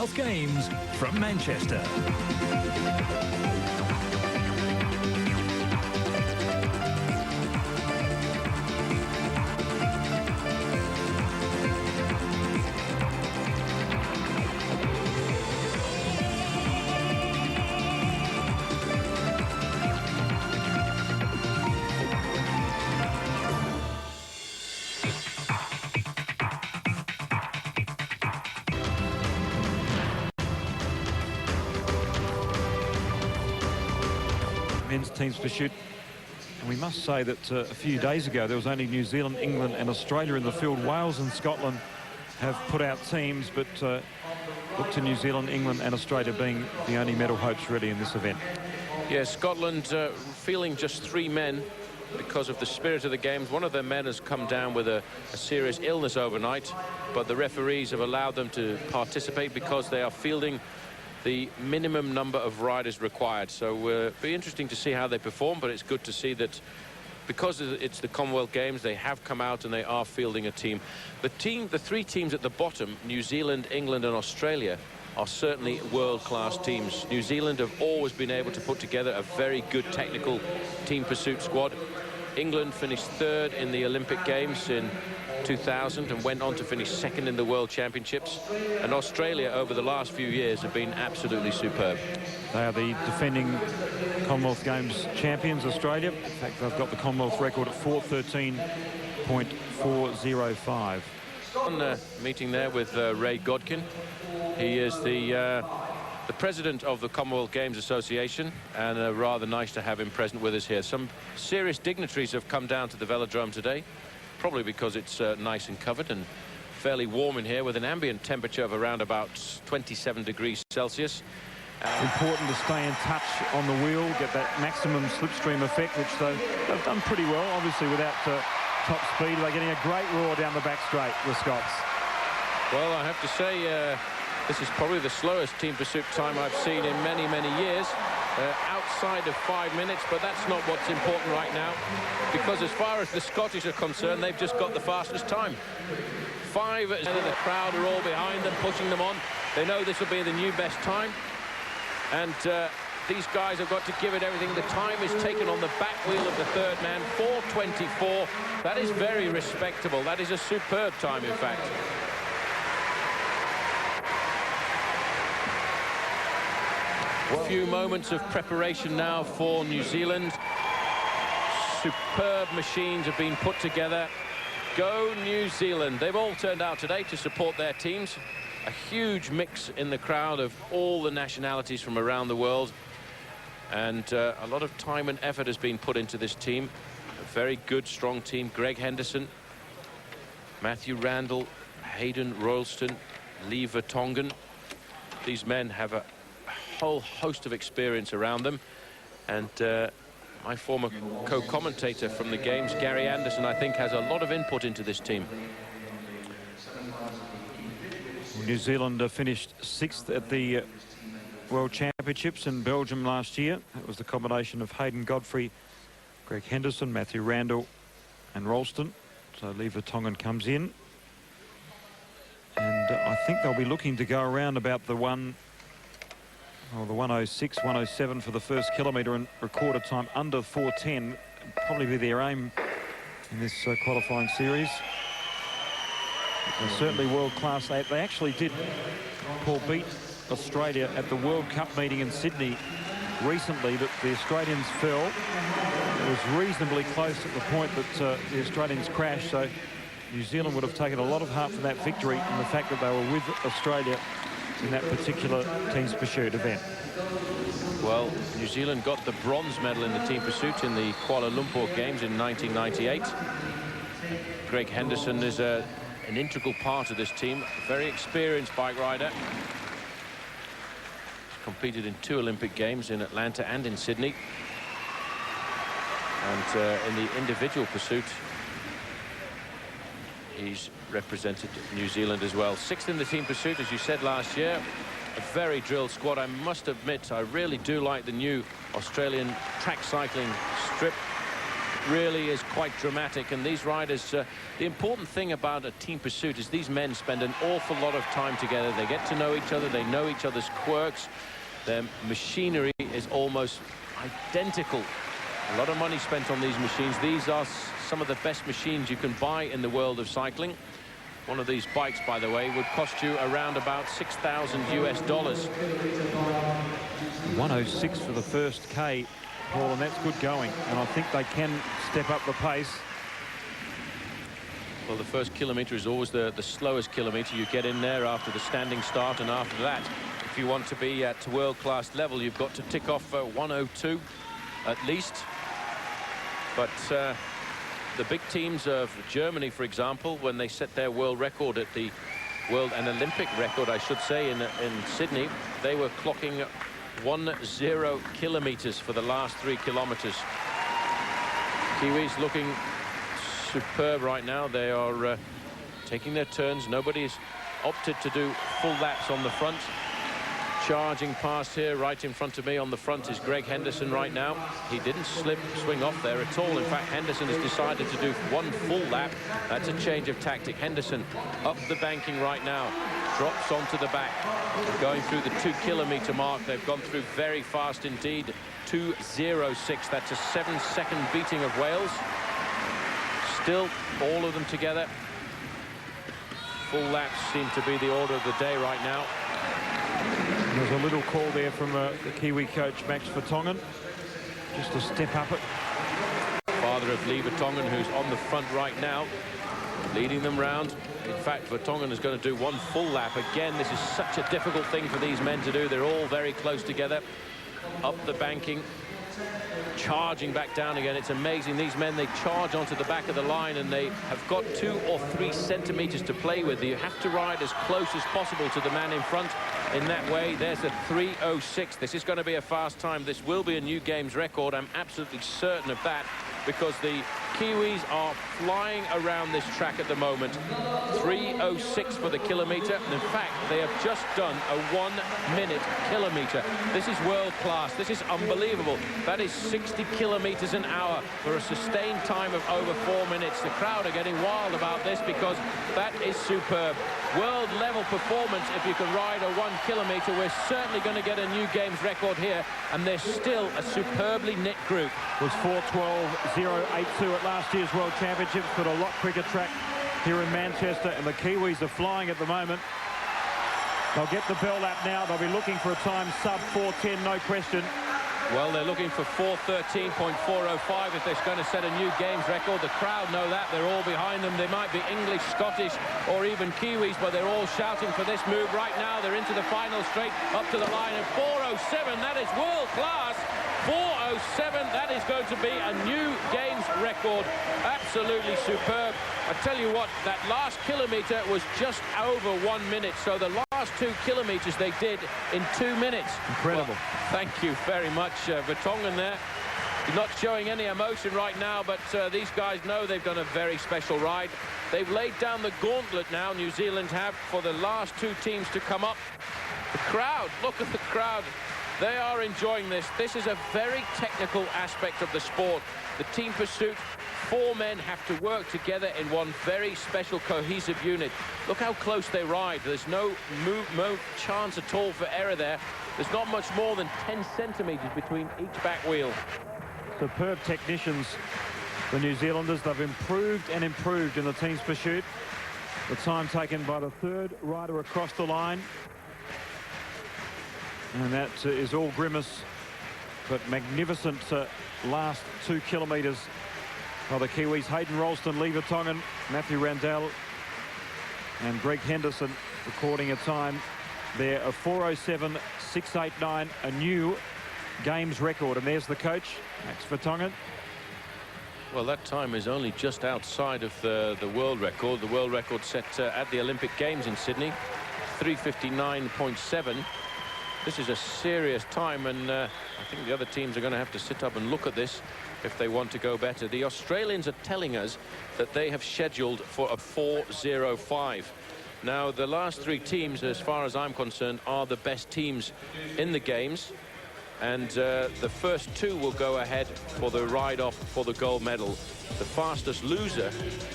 Commonwealth Games from Manchester. Men's teams pursuit, and we must say that a few days ago there was only New Zealand, England and Australia in the field. Wales and Scotland have put out teams, but look to New Zealand, England and Australia being the only medal hopes really in this event. Yeah, Scotland feeling just 3 men because of the spirit of the games. One of their men has come down with a serious illness overnight, but the referees have allowed them to participate because they are fielding the minimum number of riders required. So it'll be interesting to see how they perform, but it's good to see that because it's the Commonwealth Games, they have come out and they are fielding a team. The 3 teams at the bottom, New Zealand, England and Australia, are certainly world-class teams. New Zealand have always been able to put together a very good technical team pursuit squad. England finished 3rd in the Olympic Games in 2000 and went on to finish 2nd in the World Championships. And Australia over the last few years have been absolutely superb. They are the defending Commonwealth Games champions, Australia. In fact, they've got the Commonwealth record at 4:13.405. On meeting there with Ray Godkin. He is the president of the Commonwealth Games Association, and rather nice to have him present with us here. Some serious dignitaries have come down to the velodrome today, probably because it's nice and covered and fairly warm in here with an ambient temperature of around about 27 degrees Celsius. It's important to stay in touch on the wheel, get that maximum slipstream effect, which they've done pretty well, obviously without top speed. They're getting a great roar down the back straight, the Scots. Well, I have to say, this is probably the slowest team pursuit time I've seen in many, many years. Outside of 5 minutes, but that's not what's important right now, because as far as the Scottish are concerned, they've just got the fastest time. 5 and the crowd are all behind them, pushing them on. They know this will be the new best time, and these guys have got to give it everything. The time is taken on the back wheel of the 3rd man, 4:24. That is very respectable. That is a superb time, in fact. A few moments of preparation now for New Zealand. Superb machines have been put together. Go New Zealand. They've all turned out today to support their teams. A huge mix in the crowd of all the nationalities from around the world. And a lot of time and effort has been put into this team. A very good, strong team. Greg Henderson, Matthew Randall, Hayden Royalston, Lee Vertonghen. These men have a whole host of experience around them, and my former co-commentator from the games, Gary Anderson, I think has a lot of input into this team. New Zealand finished 6th at the World Championships in Belgium last year. That was the combination of Hayden Godfrey, Greg Henderson, Matthew Randall and Royalston. So Lee Vertonghen comes in, and I think they'll be looking to go around about the 1:06, 1:07 for the first kilometre and record a time under 4:10. Probably be their aim in this qualifying series. They're certainly world class. They actually did, Paul, beat Australia at the World Cup meeting in Sydney recently, but the Australians fell. It was reasonably close at the point that the Australians crashed, so New Zealand would have taken a lot of heart from that victory and the fact that they were with Australia in that particular team's pursuit event. Well, New Zealand got the bronze medal in the team pursuit in the Kuala Lumpur Games in 1998. Greg Henderson is an integral part of this team, a very experienced bike rider. He's competed in 2 Olympic Games in Atlanta and in Sydney. And in the individual pursuit, he's represented New Zealand as well. 6th in the team pursuit, as you said last year. A very drilled squad. I must admit, I really do like the new Australian track cycling strip. really is quite dramatic. And these riders, the important thing about a team pursuit is these men spend an awful lot of time together. They get to know each other. They know each other's quirks. Their machinery is almost identical. A lot of money spent on these machines. These are some of the best machines you can buy in the world of cycling. One of these bikes, by the way, would cost you around about $6,000 US. 106 for the first K, Paul, and that's good going. And I think they can step up the pace. Well, the first kilometre is always the slowest kilometre you get in there after the standing start, and after that, if you want to be at world-class level, you've got to tick off 102 at least. But the big teams of Germany, for example, when they set their world record at the world and Olympic record, I should say, in Sydney, they were clocking 10 kilometres for the last 3 kilometres. Kiwis looking superb right now. They are taking their turns. Nobody's opted to do full laps on the front. Charging past here, right in front of me on the front is Greg Henderson right now. He didn't swing off there at all. In fact, Henderson has decided to do one full lap. That's a change of tactic. Henderson up the banking right now, drops onto the back. Going through the 2 kilometre mark. They've gone through very fast indeed. 2:06. That's a 7-second beating of Wales. Still, all of them together. Full laps seem to be the order of the day right now. There's a little call there from the Kiwi coach, Max Vertongen, just to step up it. Father of Lee Vertongen, who's on the front right now, leading them round. In fact, Vertongen is going to do one full lap. Again, this is such a difficult thing for these men to do. They're all very close together. Up the banking, charging back down again. It's amazing. These men, they charge onto the back of the line, and they have got 2 or 3 centimetres to play with. You have to ride as close as possible to the man in front. In that way, there's a 3:06. This is going to be a fast time. This will be a new games record. I'm absolutely certain of that, because the Kiwis are flying around this track at the moment. 3:06 for the kilometre. And in fact, they have just done a 1-minute kilometre. This is world class. This is unbelievable. That is 60 kilometres an hour for a sustained time of over 4 minutes. The crowd are getting wild about this, because that is superb. World level performance. If you can ride a 1 kilometre, we're certainly going to get a new games record here. And they're still a superbly knit group. It was 4:12.082 at last year's World Championships, but a lot quicker track here in Manchester, and the Kiwis are flying at the moment. They'll get the bell lap now. They'll be looking for a time sub 4:10, no question. Well, they're looking for 4:13.405 if they're going to set a new games record. The crowd know that. They're all behind them. They might be English, Scottish, or even Kiwis, but they're all shouting for this move right now. They're into the final straight, up to the line of 4:07. That is world class. 4:07. That is going to be a new games record. Absolutely superb. I tell you what, that last kilometre was just over 1 minute. So the last 2 kilometres they did in 2 minutes. Incredible. Well, thank you very much, Vertongen there. He's not showing any emotion right now, but these guys know they've done a very special ride. They've laid down the gauntlet now, New Zealand have, for the last 2 teams to come up. The crowd, look at the crowd. They are enjoying this. This is a very technical aspect of the sport. The team pursuit, 4 men have to work together in one very special cohesive unit. Look how close they ride. There's no chance at all for error there. There's not much more than 10 centimetres between each back wheel. Superb technicians, the New Zealanders. They've improved and improved in the team's pursuit. The time taken by the 3rd rider across the line. And that is all grimace, but magnificent last 2 kilometres by the Kiwis. Hayden Ralston, Lee Vertongen, Matthew Randall and Greg Henderson recording a time there of 4:07.689, a new games record. And there's the coach, Max Vertongen. Well, that time is only just outside of the world record. The world record set at the Olympic Games in Sydney, 3:59.7. This is a serious time, and I think the other teams are going to have to sit up and look at this if they want to go better. The Australians are telling us that they have scheduled for a 4:05. Now, the last 3 teams, as far as I'm concerned, are the best teams in the games. And the first two will go ahead for the ride-off for the gold medal. The fastest loser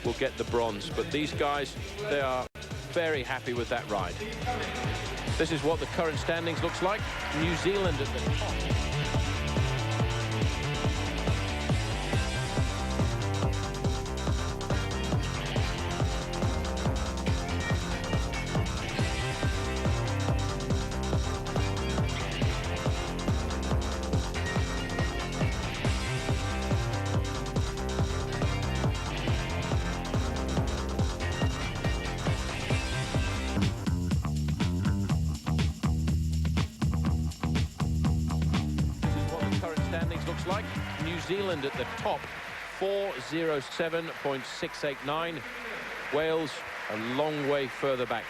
will get the bronze. But these guys, they are very happy with that ride. This is what the current standings looks like. New Zealand at the top. Looks like New Zealand at the top, 4:07.689. Wales a long way further back.